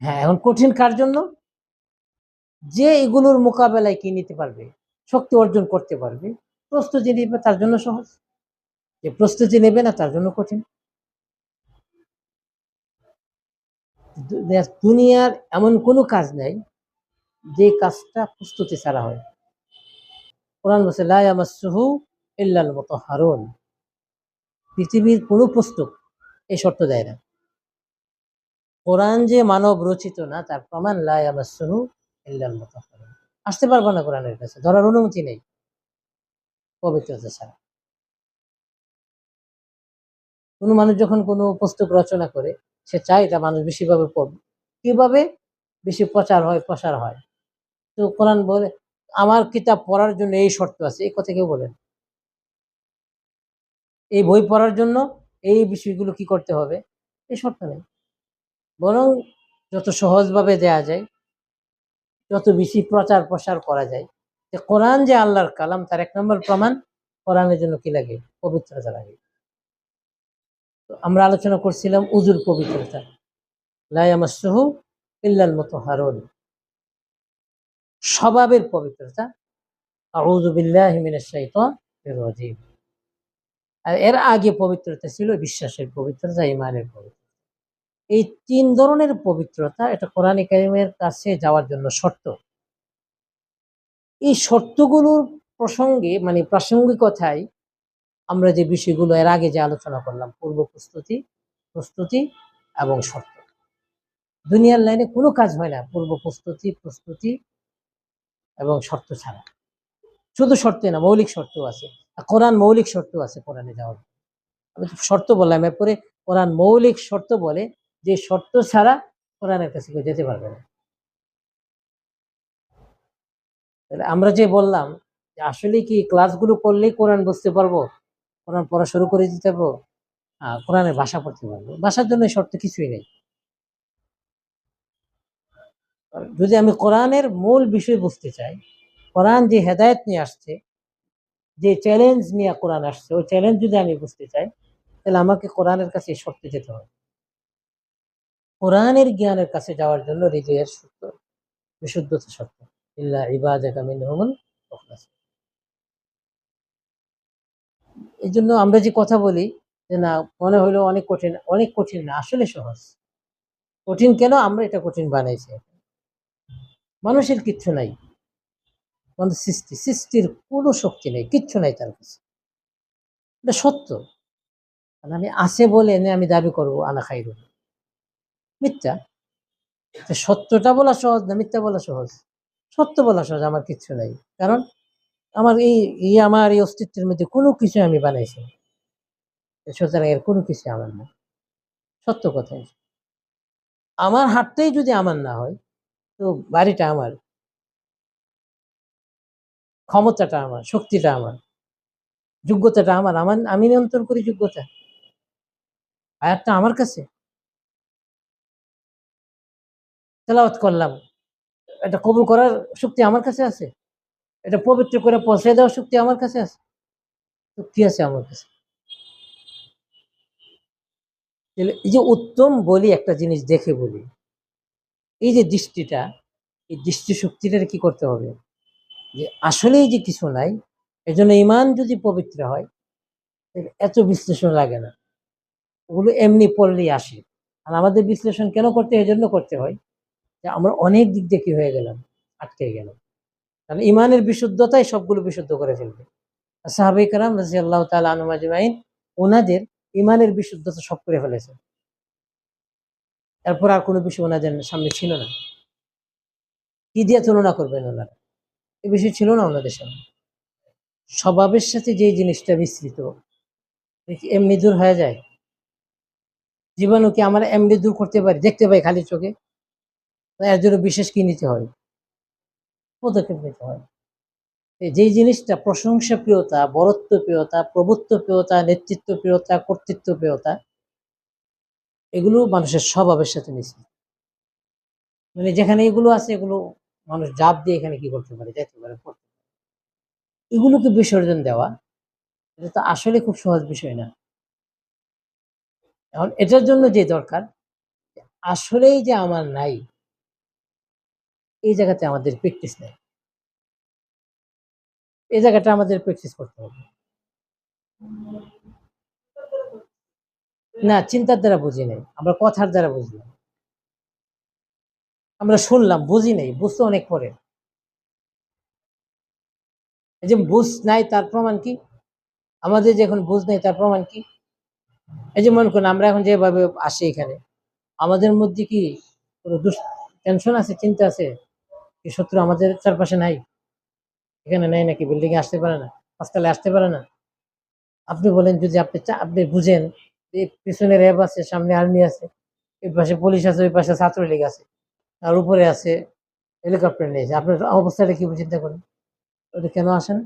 হ্যাঁ, এখন কঠিন কার জন্য? যে এগুলোর মোকাবেলায় কি নিতে পারবে, শক্তি অর্জন করতে পারবে, প্রস্তুতি নেবে, তার জন্য সহজ। যে প্রস্তুতি নেবে না, তার জন্য কঠিন। দুনিয়ার এমন কোনো কাজ নাই যে কাজটা প্রস্তুতি ছাড়া হয়। কোরআন বলছে লা ইয়ামাসসুহু ইল্লাল মুতাহহারুন, পৃথিবীর কোনো পুস্তক এই শর্ত দেয় না। কোরআন যে মানব রচিত না, তার প্রমাণ লা ইয়ামাসসুহু ইল্লাল মুতাহহারুন। আসতে পারবে না কোরআনের কাছে, ধরার অনুমতি নেই পবিত্রতা ছাড়া। কোনো মানুষ যখন কোনো পুস্তক রচনা করে, সে চায় এটা মানুষ বেশিভাবে পড়বে, কিভাবে বেশি প্রচার হয়, প্রসার হয়। তো কোরআন বলে আমার কিতাব পড়ার জন্য এই শর্ত আছে, এই কথা কেউ বলেন? এই বই পড়ার জন্য এই বিষয়গুলো কি করতে হবে, এই শর্ত নেই। বরং যত সহজভাবে দেয়া যায়, যত বেশি প্রচার প্রসার করা যায়, যে কোরআন যে আল্লাহর কালাম, তার এক নম্বর প্রমাণ কোরআনের জন্য কি লাগে, পবিত্রতা লাগে। তো আমরা আলোচনা করছিলাম উজুর পবিত্রতা, লা ইয়ামাসসুহু ইল্লাল মুতাহহারুন। স্বভাবের পবিত্রতা, আউযু বিল্লাহি মিনাশ শাইতানির রাজীম। আর এর আগে পবিত্রতা ছিল বিশ্বাসের পবিত্রতা, ঈমানের পবিত্রতা। এই তিন ধরনের পবিত্রতা, এটা কোরআনে কারীমের কাছে যাওয়ার জন্য শর্ত। এই শর্তগুলোর প্রসঙ্গে, মানে প্রাসঙ্গিকতায় আমরা যে বিষয়গুলো এর আগে যে আলোচনা করলাম, পূর্ব প্রস্তুতি, প্রস্তুতি এবং শর্ত। দুনিয়ার লাইনে কোনো কাজ হয় না পূর্ব প্রস্তুতি, প্রস্তুতি এবং শর্ত ছাড়া। শুধু শর্তে না, মৌলিক শর্তও আছে। কোরআন মৌলিক শর্ত আছে কোরআনে যাওয়ার। আমি শর্ত বললাম, এরপরে কোরআন মৌলিক শর্ত বলে যে শর্ত ছাড়া কোরআনের কাছে কেউ যেতে পারবে না। তাহলে আমরা যে বললাম যে আসলে কি ক্লাসগুলো করলেই কোরআন বুঝতে পারবো, কোরআন পড়া শুরু করে দিতে পারবো, কোরআনের ভাষা পড়তে পারবো, ভাষার জন্য এই শর্ত কিছুই নেই। যদি আমি কোরআনের মূল বিষয় বুঝতে চাই, কোরআন যে হেদায়েত নিয়ে আসছে, যে চ্যালেঞ্জ নিয়ে কোরআন আসছে, ওই চ্যালেঞ্জ যদি আমি বুঝতে চাই, তাহলে আমাকে কোরআনের কাছে শর্তে যেতে হবে। কোরআনের জ্ঞানের কাছে যাওয়ার জন্য হৃদয়ের বিশুদ্ধতা শর্ত। ইল্লা ইবাদাকা মিনহুমুল মুখলাসিন। এই জন্য আমরা যে কথা বলি যে না মনে হলো অনেক কঠিন, অনেক কঠিন না, আসলে সহজ। কঠিন কেন আমরা এটা কঠিন বানাইছি? মানুষের কিচ্ছু নাই, আমাদের সৃষ্টির কোনো শক্তি নেই, কিচ্ছু নাই তার কাছে। এটা সত্য। আমি আছে বলে আমি দাবি করবো আনা খাইরুন, মিথ্যা। সত্যটা বলা সহজ না মিথ্যা বলা সহজ? সত্য বলা সহজ, আমার কিচ্ছু নাই। কারণ আমার আমার এই অস্তিত্বের মধ্যে কোনো কিছু আমি বানাইছি না। সুতরাং এর কোনো কিছু আমার না, সত্য কথাই। আমার হাতটাই যদি আমার না হয়, তো বাড়িটা আমার, ক্ষমতাটা আমার, শক্তিটা আমার, যোগ্যতাটা আমার, আমি নিয়ন্ত্রণ করি যোগ্যতা। আয়াতটা আমার কাছে, তেলাওয়াত করলাম, এটা কবুল করার শক্তি আমার কাছে আছে, এটা পবিত্র করে পৌঁছে দেওয়ার শক্তি আমার কাছে আছে। তো কি আছে আমার কাছে? এই যে উত্তম বলি একটা জিনিস দেখে বলি, এই যে দৃষ্টিটা, এই দৃষ্টি শক্তিটার কি করতে হবে যে আসলেই যে কিছু নাই। এজন্য ইমান যদি পবিত্র হয় এত বিশ্লেষণ লাগে না, ওগুলো এমনি পড়লেই আসে। আর আমাদের বিশ্লেষণ কেন করতে হয়? এজন্য করতে হয় যে আমরা অনেক দিক দিয়ে কি হয়ে গেলাম, আটকে গেলাম। কারণ ইমানের বিশুদ্ধতাই সবগুলো বিশুদ্ধ করে ফেলবে। সাহাবায়ে কেরাম রাদিয়াল্লাহু তাআলা আনহুম আজমাইন, ওনাদের ইমানের বিশুদ্ধতা সব করে ফেলেছে। এরপর আর কোনো বিষয় ওনাদের সামনে ছিল না। কি দিয়ে তুলনা করবেন ওনারা? এই বিষয় ছিল না ওনাদের সামনে। স্বভাবের সাথে যে জিনিসটা মিশ্রিত, এমনি দূর হয়ে যায়? জীবাণু কি আমরা এমনি দূর করতে পারি? দেখতে পাই খালি চোখে? এর জন্য বিশেষ কি নিতে হয়? পদক্ষেপ নিতে হয়। যেই জিনিসটা প্রশংসা প্রিয়তা, বরত্ব প্রিয়তা, প্রভুত্ব প্রিয়তা, নেতৃত্ব প্রিয়তা, কর্তৃত্ব প্রিয়তা, এগুলো মানুষের স্বভাবের সাথে মিশ্রিত। মানে যেখানে এগুলো আছে, এগুলো মানুষ জাপ দিয়ে এখানে কি করতে পারে, যাইতে পারে, করতে পারে। এগুলোকে বিসর্জন দেওয়া, এটা তো আসলে খুব সহজ বিষয় না। এখন এটার জন্য যে দরকার, আসলেই যে আমার নাই, এই জায়গাতে আমাদের প্র্যাকটিস নেই। এই জায়গাটা আমাদের প্র্যাকটিস করতে হবে। না, চিন্তার দ্বারা বুঝি নাই, আমরা কথার দ্বারা বুঝলাম। আমরা শুনলাম, বুঝি নাই, বুঝতে অনেক পরে। এই যে বুঝ নাই তার প্রমাণ কি? আমাদের যে এখন বুঝ নাই তার প্রমাণ কি? এই যে মনে করুন আমরা এখন যেভাবে আসি এখানে, আমাদের মধ্যে কি কোনো টেনশন আছে, চিন্তা আছে? কি শত্রু আমাদের চারপাশে নাই? এখানে নেই নাকি? বিল্ডিং এ আসতে পারে না, পাঁচতলায় আসতে পারে না? আপনি বলেন, যদি আপনি বুঝেন যে পিছনে র্যাব আছে, সামনে আর্মি আছে, এই পাশে পুলিশ আছে, ওই পাশে ছাত্রলীগ আছে, আর উপরে আছে হেলিকপ্টার নিয়েছে, আপনার অবস্থাটা কি চিন্তা করেন? ওটা কেন আসেন?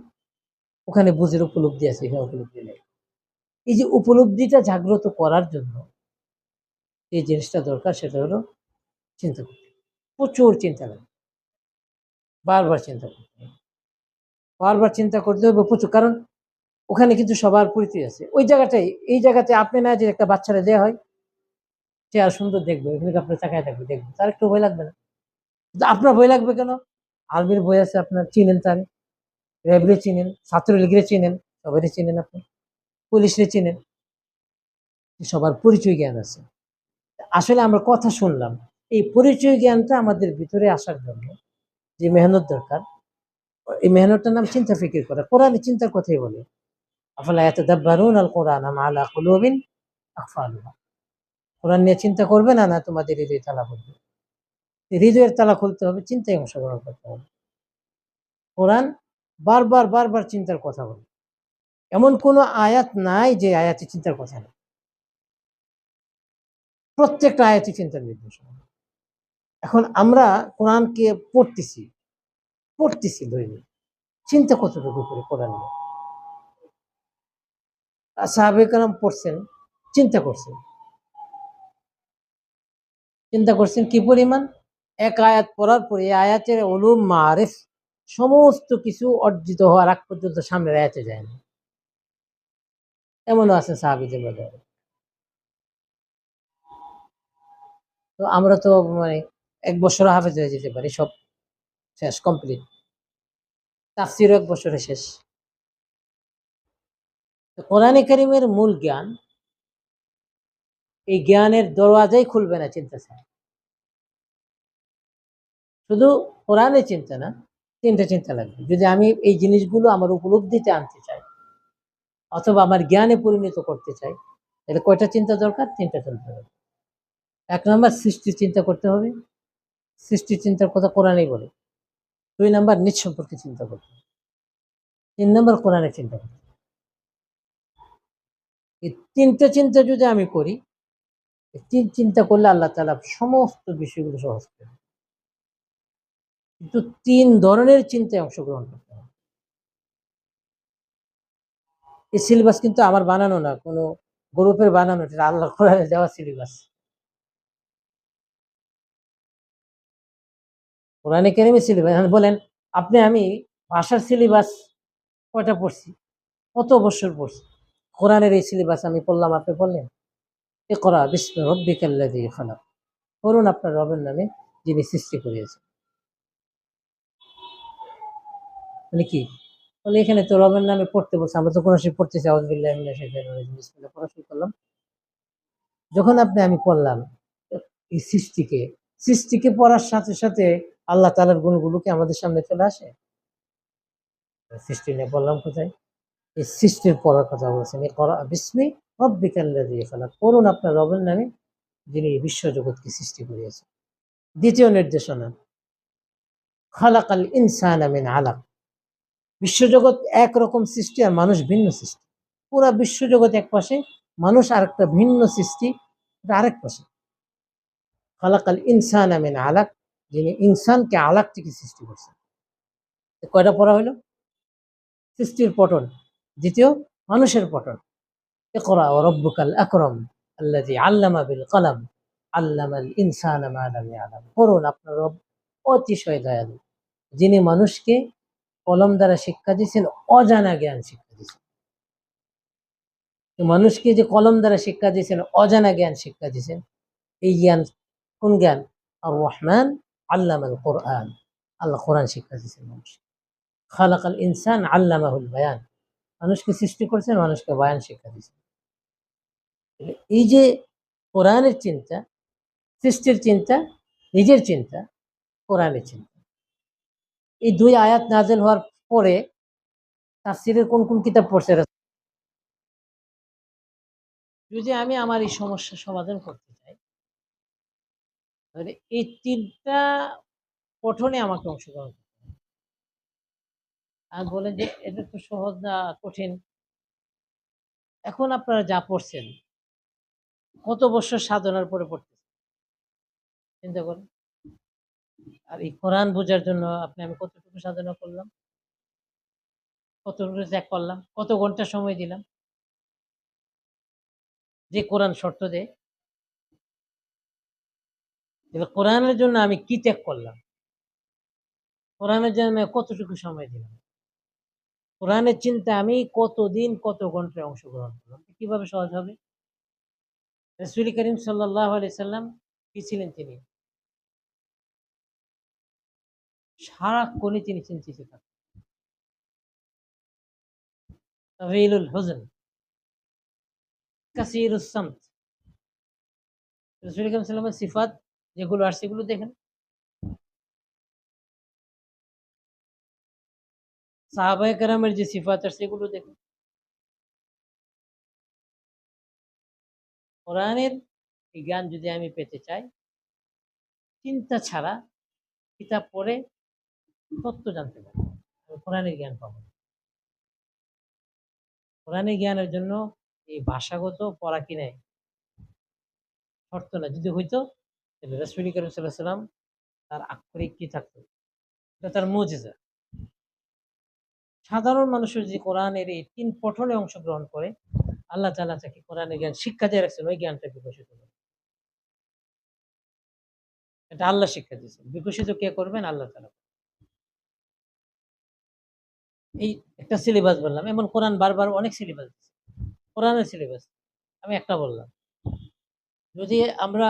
ওখানে বুঝের উপলব্ধি আছে, এখানে উপলব্ধি নেই। এই যে উপলব্ধিটা জাগ্রত করার জন্য এই জিনিসটা দরকার, সেটা হলো চিন্তা করতে। প্রচুর চিন্তা লাগে, বারবার চিন্তা করতে হবে, বারবার চিন্তা করতে হবে প্রচুর। কারণ ওখানে কিন্তু সবার পরিচয় আছে ওই জায়গাটাই। এই জায়গাতে আপনি না যে একটা বাচ্চারা দেওয়া হয়, সে আর সুন্দর দেখবে, এখানে আপনার তাকায় থাকবে, দেখবে, তার একটু ভয় লাগবে না? কিন্তু আপনার ভয় লাগবে কেন? আর্মির বই আছে, আপনার চিনেন, তার র্যাবরে চিনেন, ছাত্রলীগরে চিনেন, সবাই চিনেন, আপনি পুলিশরে চিনেন, সবার পরিচয় জ্ঞান আছে। আসলে আমরা কথা শুনলাম, এই পরিচয় জ্ঞানটা আমাদের ভিতরে আসার জন্য যে মেহনত দরকার, এই মেহনতটার নাম চিন্তা ফিকির করা। কোরআনে চিন্তার কথাই বলে, আফালা ইয়াতাদাব্বারুনা আল কুরআন আম আলা কুলুবিন আকফালুহা। কোরআন নিয়ে চিন্তা করবে না, না তোমাদের হৃদয় তালা খুলবে। হৃদয়ের তালা খুলতে হবে, চিন্তায় অংশগ্রহণ করতে হবে। কোরআন বারবার বারবার চিন্তার কথা বলে, এমন কোনো আয়াত নাই যে আয়াতে চিন্তার কথা নেই। প্রত্যেকটা আয়াতই চিন্তার নির্দেশনা। এখন আমরা কোরআনকে পড়তেছি দৈনিক, চিন্তা কতটুকু করে কোরআন নিয়ে? সাহাবে কালাম পড়ছেন, চিন্তা করছেন, কি পরিমাণ? এক আয়াত পড়ার পরে এই আয়াতের উলুম মারিফ সমস্ত কিছু অর্জিত হওয়ার আগ পর্যন্ত সামনের আয়াতে যায় না। এমনও আছে সাহাবিদের মধ্যে। তো আমরা তো মানে 1 বছর হাফেজ হয়ে যেতে পারি, সব শেষ কমপ্লিট, তাফসিরও 1 বছরে শেষ। কোরআনে কারিমের মূল জ্ঞান, এই জ্ঞানের দরওয়াজাই খুলবে না চিন্তা ছাড়া। শুধু কোরআনে চিন্তা না, 3টা চিন্তা লাগবে। যদি আমি এই জিনিসগুলো আমার উপলব্ধিতে আনতে চাই অথবা আমার জ্ঞানে পরিণত করতে চাই, তাহলে কয়টা চিন্তা দরকার? 3টা চিন্তা দরকার। 1 নম্বর সৃষ্টির চিন্তা করতে হবে, সৃষ্টির চিন্তার কথা কোরআনেই বলে। 2 নম্বর নিজ সম্পর্কে চিন্তা করতে হবে। 3 নম্বর কোরআনে চিন্তা করতে হবে। এই 3টা চিন্তা যদি আমি করি, চিন্তা করলে আল্লাহ তাআলা সমস্ত বিষয়গুলো সহজ করে। কিন্তু 3 ধরনের চিন্তায় অংশগ্রহণ করতে হবে। এই সিলেবাস কিন্তু আমার বানানো না, কোনো গ্রুপের বানানো, এটা আল্লাহর কোরআনে দেওয়া সিলেবাস। কোরআনে কারিমের সিলেবাস। বলেন আপনি, আমি ভাষার সিলেবাস কয়টা পড়ছি, কত বছর পড়ছি? কোরআনের এই সিলেবাস আমি পড়লাম, আপনি পড়লেন? ইকরা বিসমি রাব্বিকাল্লাযী খালাক, পড়ুন আপনার রবের নামে যিনি সৃষ্টি করিয়েছেন। মানে কি বলে? এখানে তো রবের নামে পড়তে বলছে, আমরা তো কোরআন শরীফ পড়তেছি, আউযুবিল্লাহি মিনাশ শাইতানির রাজিম, বিসমিল্লাহ পড়া শুরু করলাম। যখন আমি পড়লাম এই সৃষ্টিকে পড়ার সাথে সাথে আল্লাহ তাআলার গুণগুলোকে আমাদের সামনে চলে আসে। সৃষ্টি নিয়ে পড়লাম কোথায়? এই সৃষ্টির পড়ার কথা বলছেন, ইকরা বিসমি রাব্বিকাল্লাযী খালাক, পড়ুন আপনার রবের নামে যিনি বিশ্বজগৎকে সৃষ্টি করিয়েছেন। দ্বিতীয় নির্দেশনা, খালাকাল ইনসানা মিন আলাক, বিশ্বজগৎ একরকম সৃষ্টি আর মানুষ ভিন্ন সৃষ্টি। পুরা বিশ্বজগৎ এক পাশে, মানুষ আরেকটা ভিন্ন সৃষ্টি, আরেক পাশে। খালাকাল ইনসানা মিন আলাক, যিনি ইনসানকে আলাক থেকে সৃষ্টি করছেন। কয়টা পড়া হলো? সৃষ্টির পঠন, দ্বিতীয় মানুষের পঠন। ইকরা ওয়া রাব্বুকাল আকরাম আল্লাযী আল্লামা বিল কলম আল্লামাল ইনসানা মা লাম ইয়ালাম, পড়ুন আপনার রব অতিশয় দয়ালু, যিনি মানুষকে কলম দ্বারা শিক্ষা দিয়েছেন, অজানা জ্ঞান শিক্ষা দিয়েছেন। মানুষকে যে কলম দ্বারা শিক্ষা দিয়েছেন, অজানা জ্ঞান শিক্ষা দিয়েছেন, এই জ্ঞান কোন জ্ঞান? আর রহমান আল্লামাল কোরআন, আল্লাহ কোরআন শিক্ষা দিয়েছেন মানুষ। খালাকাল ইনসান আল্লামাহুল বায়ান, মানুষকে সৃষ্টি করেছেন, মানুষকে বায়ান শিক্ষা দিয়েছেন। এই যে কোরআনের চিন্তা, সৃষ্টির চিন্তা, নিজের চিন্তা, কোরআনের চিন্তা, এই 2 আয়াত নাযিল হওয়ার পরে তাফসীরের কোন কোন কিতাব পড়ছে? যদি আমি আমার এই সমস্যার সমাধান করতে চাই, তাহলে এই 3টা পঠনে আমাকে অংশগ্রহণ করতে হবে। আর বলেন যে এটা তো সহজ না, কঠিন। এখন আপনারা যা পড়ছেন, কত বছর সাধনার পরে পড়তেছেন চিন্তা করেন। আর এই কোরআন বোঝার জন্য আমি কতটুকু সাধনা করলাম, কতটুকু ত্যাগ করলাম, কত ঘন্টা সময় দিলাম। যে কোরআন শর্ত দেয়, কোরআনের জন্য আমি কি ত্যাগ করলাম, কোরআনের জন্য আমি কতটুকু সময় দিলাম, কোরআনের চিন্তা আমি কতদিন কত ঘন্টায় অংশগ্রহণ করলাম। কিভাবে সহজ হবে? রাসূল করিম সাল্লাল্লাহু আলাইহি সাল্লাম কি ছিলেন? তিনি সারাক্ষণই তিনি চিন্তিত থাকতেন। তাওয়িলুল হুজন, কাসীরুস সামত। রাসূল করিম সাল্লাল্লাহু আলাইহি সিফাত যেগুলো আর সেগুলো দেখেন। সাহাবায়ে কেরামের যে সিফাত আর সেগুলো দেখেন। কোরআনের এই জ্ঞান যদি আমি পেতে চাই, চিন্তা ছাড়া কিতাব পড়ে তত্ত্ব জানতে পারবো, কোরআনের জ্ঞান পাবো। কোরআনের জ্ঞানের জন্য এই ভাষাগত পড়া কি নেই, শর্ত না, যদি হইতো তাহলে রাসূল করিম সাল্লাল্লাহু আলাইহি ওয়াসাল্লাম তার আক্ষরিক কি থাকতো, এটা তার মুজিজা। সাধারণ মানুষের যে কোরআনের এই ৩ পঠনে অংশগ্রহণ করে, আল্লাহ তাআলা তাকে কোরআনের জ্ঞান শিক্ষা দিয়ে রাখছেন, ওই জ্ঞানটা বিকশিত করে। এটা আল্লাহ শিক্ষা দিয়েছেন। বিকশিত কে করবেন? আল্লাহ তাআলা। এই একটা সিলেবাস বললাম। এমন কোরআন বারবার অনেক সিলেবাস দিছে। কোরআনের সিলেবাস আমি একটা বললাম। যদি আমরা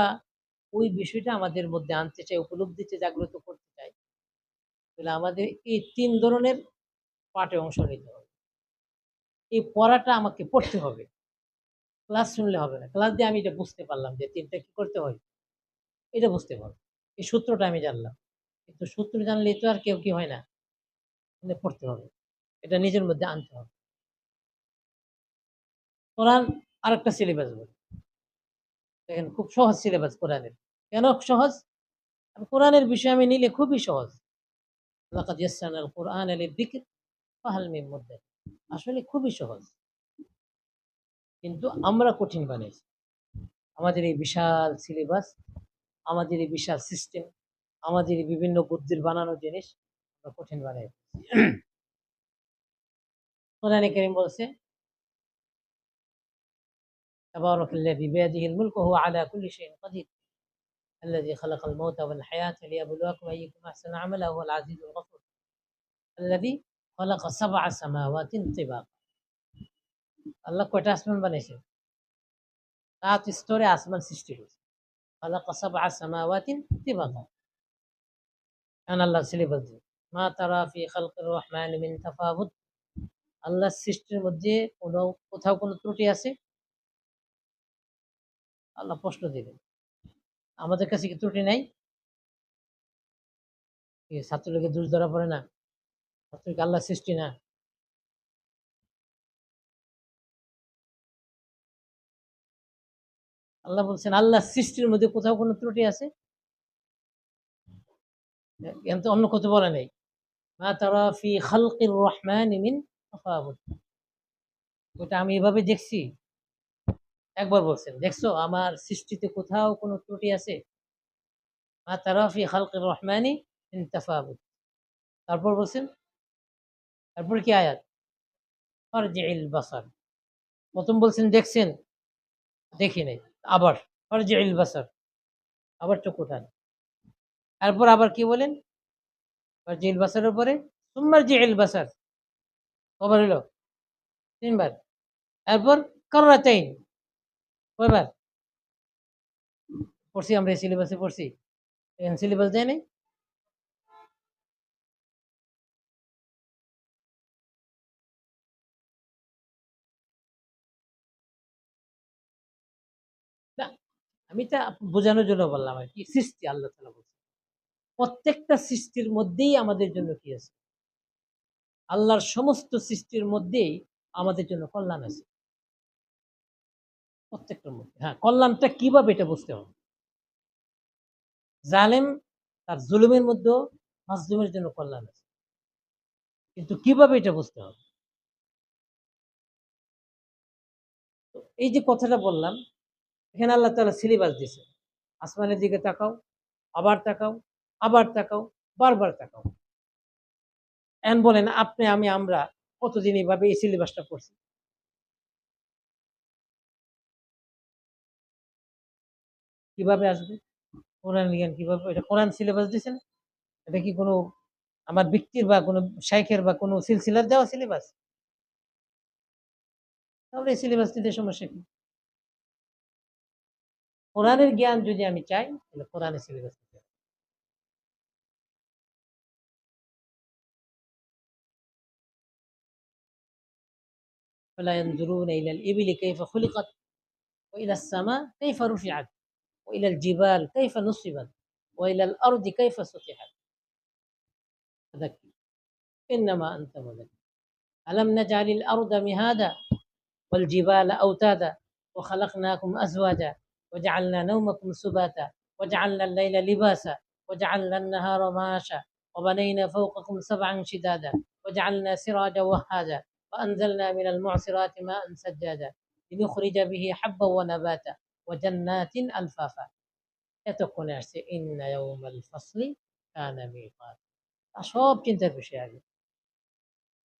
ওই বিষয়টা আমাদের মধ্যে আনতে চাই, উপলব্ধিতে জাগ্রত করতে চাই, তাহলে আমাদের এই ৩ ধরনের পাঠে অংশ নিতে হবে। এই পড়াটা আমাকে পড়তে হবে। ক্লাস শুনলে হবে না। ক্লাস দিয়ে আমি এটা বুঝতে পারলাম যে ৩ টা কি করতে হয়, এটা বুঝতে পারব। এই সূত্রটা আমি জানলাম। কিন্তু সূত্র জানলেই তো আর কেউ কি হয় না। মানে পড়তে হবে। এটা নিজের মধ্যে আনতে হবে। কোরআন আরেকটা সিলেবাস বলি। দেখেন খুব সহজ সিলেবাস কোরআনের। কেন সহজ? কোরআনের বিষয় আমি নিলে খুবই সহজ। লাকাদ ইয়াসসারনাল কুরআনা লিযিকর ফাহাল মিন মুদ্দাকির। আসলে খুবই সহজ। কিন্তু আমরা কঠিন বানাইছি। আমাদের এই বিশাল সিলেবাস, আমাদের এই বিশাল সিস্টেম, আমাদের এই বিভিন্ন বুদ্ধির বানানো জিনিস আমরা কঠিন বানাই ফেলছি। কোরআনে কারীম বলছে, তাবারাকাল্লাযী বিয়াদিহিল মুলকু ওয়া হুয়া আলা কুল্লি শাইইন কাদির। الذي خلق الموت والحياة ليبلوكم أيكم أحسن عملا وهو العزيز الغفور الذي خلق 7 سماوات طباقا। আল্লাহ কয়টা আসমান বানাইছে? ৭ স্তরে আসমান সৃষ্টি করেছে। خلق 7 سماوات طباقا। এখন আল্লাহ সিলেবাস দিয়ে, মা তারা ফি খালকির রহমানি মিন তাফাউত। আল্লাহর সৃষ্টির মধ্যে কোথাও কোনো ত্রুটি আছে? আল্লাহ প্রশ্ন দিবেন। আমাদের কাছে কি ত্রুটি নাই? ছাত্রলীগের দোষ ধরা পড়ে না? ছাত্রলীগ আল্লাহর সৃষ্টি না? আল্লাহ বলছেন আল্লাহর সৃষ্টির মধ্যে কোথাও কোনো ত্রুটি আছে? এখন তো অন্য কথা বলে নাই। মা তারা ফি খালকির রহমানি মিন তাফাউত। ওটা আমি এভাবে দেখছি। একবার বলছেন, দেখছো আমার সৃষ্টিতে কোথাও কোনো ত্রুটি আছে? মা তারা ফি খালকির রহমানি মিন তাফাউত। তারপর বলছেন, তারপর কি আয়াত? ফারজিইল বাসার। প্রথম বলছেন দেখছেন, দেখি নাই। আবার ফারজিইল বাসার, আবার চোখ উঠান। তারপর আবার কি বলেন? ফারজিইল বাসারের পরে সুম্মারজিইল বাসার। কবার হলো? ৩ বার। এরপর কাররাতাইন, কয়বার? পড়ছি আমরা এই সিলেবাসে পড়ছি। এখানে সিলেবাস দেয় নাই? না, আমি তা বোঝানোর জন্য বললাম আরকি। সৃষ্টি আল্লাহ তাআলা বলছেন। প্রত্যেকটা সৃষ্টির মধ্যেই আমাদের জন্য কি আছে? আল্লাহর সমস্ত সৃষ্টির মধ্যেই আমাদের জন্য কল্যাণ আছে। প্রত্যেকটার মধ্যে। হ্যাঁ, কল্যাণটা কিভাবে এটা বুঝতে হবে। জালেম তার জুলুমের মধ্যেও মাজলুমের জন্য কল্যাণ আছে। কিন্তু কিভাবে এটা বুঝতে হবে? তো এই যে কথাটা বললাম, এখানে আল্লাহ তাআলা সিলেবাস দিয়েছেন। আসমানের দিকে তাকাও, আবার তাকাও, আবার তাকাও, বারবার তাকাও। এখন বলেন আপনি, আমি, আমরা কতদিন এভাবে এই সিলেবাসটা পড়ছি? কিভাবে আসবে? কোরআন জ্ঞান কিভাবে? এটা কোরআন সিলেবাস দিয়েছে না? এটা কি কোনো আমার ব্যক্তির বা কোনো শাইখের বা কোনো সিলসিলার দেওয়া সিলেবাস? তাহলে এই সিলেবাস নিতে সমস্যা কি? কোরআনের জ্ঞান যদি আমি চাই, তাহলে কোরআনের সিলেবাস নিতে হবে। فلا ينظرون إلى الإبل كيف خلقت وإلى السماء كيف رفعت وإلى الجبال كيف نصبت وإلى الأرض كيف سطحت فذكر إنما أنت مذكر ألم نجعل الأرض مهادا والجبال أوتادا وخلقناكم أزواجا وجعلنا نومكم سباتا وجعلنا الليل لباسا وجعلنا النهار معاشا وبنينا فوقكم سبعا شدادا وجعلنا سراجا وهاجا وأنزلنا من المعصرات ماء سجادا لنخرج به حبا ونباتا জান্নাতিন আলফাফা। এতক্ষণে আসছে ইন্না ইয়াউমাল ফাসলি কানা মিকাত। সব চিন্তার বিষয় আগে।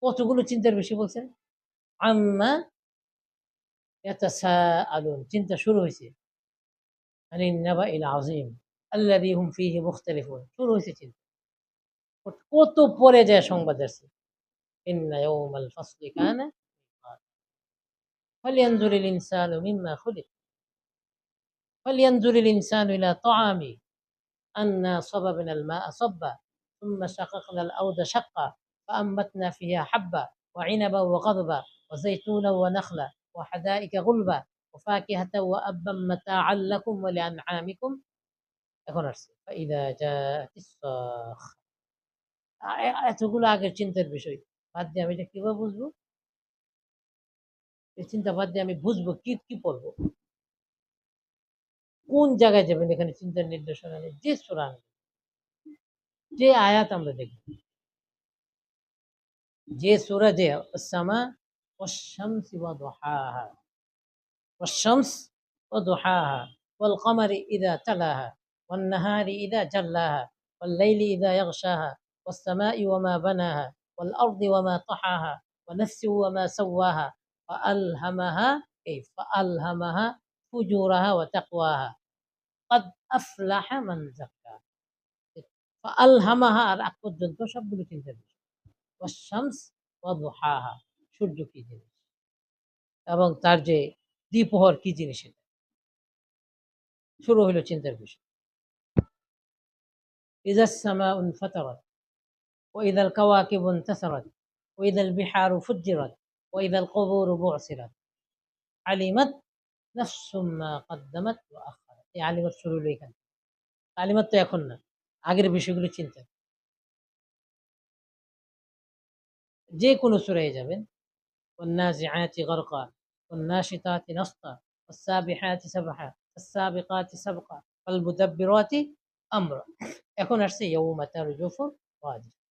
কতগুলো চিন্তার বিষয় বলছেন? আম্মা ইয়াতাসাআলুন, চিন্তা শুরু হয়েছে। আনিন নাবাইল আযীম আল্লাযী হুম ফীহি মুখতালিফুন, শুরু হয়েছে চিন্তা। কত পরে যায় সংবাদ আসছে ইন্না ইয়াউমাল ফাসলি কানা মিকাত। ফালইয়ানজুরিল ইনসানু মিম্মা খুলিক فلينظر الإنسان إلى طعامه أنا صببنا الماء صبا ثم شققنا الأرض شقا فأنبتنا فيها حبا وعنبا وقضبا وزيتونا ونخلا وحدائق غلبا وفاكهة وأبا متاعا لكم ولأنعامكم। এখন আসছে فإذا جاءت الصاخة। এতগুলো আগের চিন্তার বিষয় বাদ দিয়ে আমি এটা কিভাবে বুঝবো? এই চিন্তা বাদ দিয়ে আমি বুঝবো কি কি পড়বো, কোন জায়গায় যাবেন, এখানে চিন্তার নির্দেশনা নেই। যে সূরা যে আয়াত আমরা দেখব, যে সূরা যে আস-সামা ওয়াশ-শামসি ওয়া দুহাহা ওয়াশ-শামস ওয়া দুহাহা ওয়াল কমারি ইযা তালাহা ওয়ান নাহারি ইযা জাল্লাহা ওয়াল লাইলি ইযা ইয়াগশাহা ওয়াস সামাই ওয়া মা বানাহা ওয়াল আরদি ওয়া মা তাহাহা ওয়া নাফসি ওয়া মা সাওয়াহা ফাআলহামাহা ফুজুরাহা ওয়া তাকওয়াহা ক্বাদ আফলাহা মান যাক্কাহা। ফাআলহামাহা আর আগ পর্যন্ত সবগুলো চিন্তার বিষয়। ওয়াশ-শামস ওয়া দুহাহা, সূর্য কি জিনিস এবং তার যে দ্বিপ্রহর কি জিনিস, এটা শুরু হলো চিন্তার বিষয়। ইযাস সামাউ ইনফাতারাত ওয়া ইযাল কাওয়াকিবু ইনতাসারাত ওয়া ইযাল বিহারু ফুজ্জিরাত ওয়া ইযাল কুবুরু বু'সিরাত আলিমাত নাফসুম মা কদ্দামাত ওয়া আখারাত। এই আলিমাত শুরু হলো এখানে। আলিমাত তো এখন না, আগের বিষয়গুলো চিন্তা। যে কোনো সূরায় যাবেন, والنازعات غرقا والناشطات نشطا والسابحات سبحا والسابقات سبقا والمدبرات امرا। এখন আসছে ইয়াউমা তারজুফু রাজিফা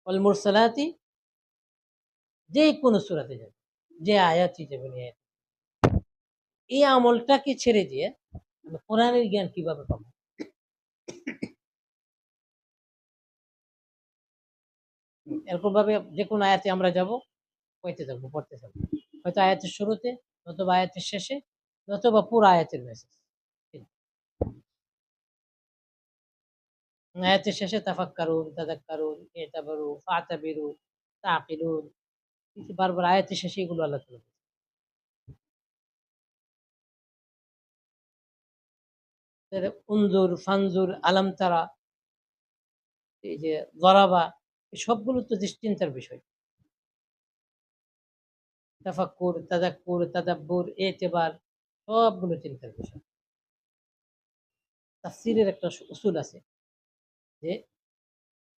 ওয়াল মুরসালাতি। যে কোনো সূরাতে যাবেন, যে আয়াতই যাবেন, এই আমলটাকে ছেড়ে দিয়ে আমি কোরআনের জ্ঞান কিভাবে পাবো? এরকম ভাবে যে কোনো আয়াতে আমরা যাব, পড়তে থাকবো পড়তে থাকবো, হয়তো আয়াতের শুরুতে, নতুবা আয়াতের শেষে, নতুবা পুরো আয়াতের মেসেজ। আয়াতের শেষে তাফাক্কারুন, তাযাক্কারুন, ইতাবারু, ফাতাবিরু, তাকিলুন, বারবার আয়াতের শেষে এগুলো আল্লাহ তাআলা বলছেন। উনজুর, ফানজুর, আলাম তারা, এই যে যরাবা, এই সবগুলো তো চিন্তার বিষয়। তাফাক্কুর, তাযাক্কুর, তাদাব্বুর, ইতিবার, সবগুলো চিন্তার বিষয়। তাফসীরের একটা উসুল আছে যে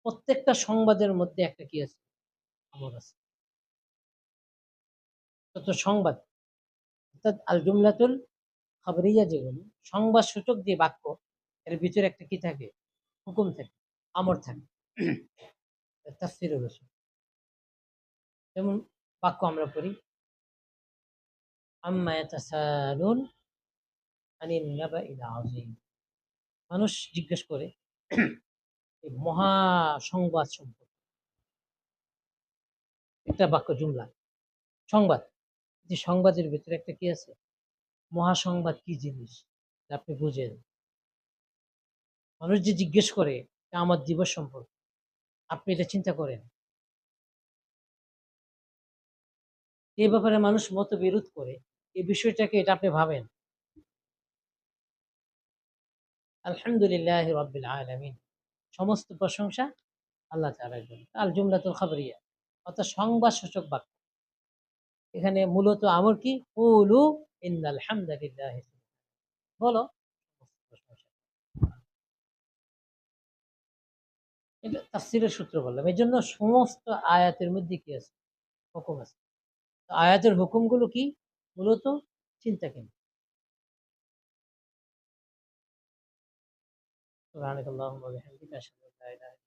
প্রত্যেকটা সংবাদের মধ্যে একটা কি আছে? আমল আছে। তত সংবাদ অর্থাৎ আল জুমলাতুল খাবরিয়া, যেগুলো সংবাদ সূচক যে বাক্য, এর ভিতরে একটা কি থাকে? হুকুম থাকে, আমর থাকে। তাফসীরের উসুল। যেমন বাক্য আমরা পড়ি, আম্মা ইয়াতাসাআলুন আনিন নাবাইল আযীম। মানুষ জিজ্ঞেস করে এই মহা সংবাদ সম্পর্কে। একটা বাক্য জুমলা সংবাদ, যে সংবাদের ভিতরে একটা কি আছে? মহাসংবাদ কি জিনিস আপনি বুঝেন। মানুষ যে জিজ্ঞেস করে কিয়ামত দিবস সম্পর্কে, আপনি এটা চিন্তা করেন। এই ব্যাপারে মানুষ মতবিরোধ করে, এই বিষয়টাকে এটা আপনি ভাবেন। আলহামদুলিল্লাহি রাব্বিল আলামিন, সমস্ত প্রশংসা আল্লাহ তাআলার জন্য। আল জুমলাতুল খাবরিয়া অর্থাৎ সংবাদ সূচক বাক্য। এখানে মূলত আমর কি? কুলু ইন্নাল হামদালিল্লাহি, বলো সমস্ত প্রশংসা। এটা তাফসীরের সূত্র বললাম। এজন্য সমস্ত আয়াতের মধ্যে কি আছে? হুকুম আছে। তো আয়াতের হুকুমগুলো কি? মূলত চিন্তা কেন্দ্রিক। সুবহানাকাল্লাহুম্মা ওয়া বিহামদিকা আশহাদু আল্লা ইলাহা ইল্লা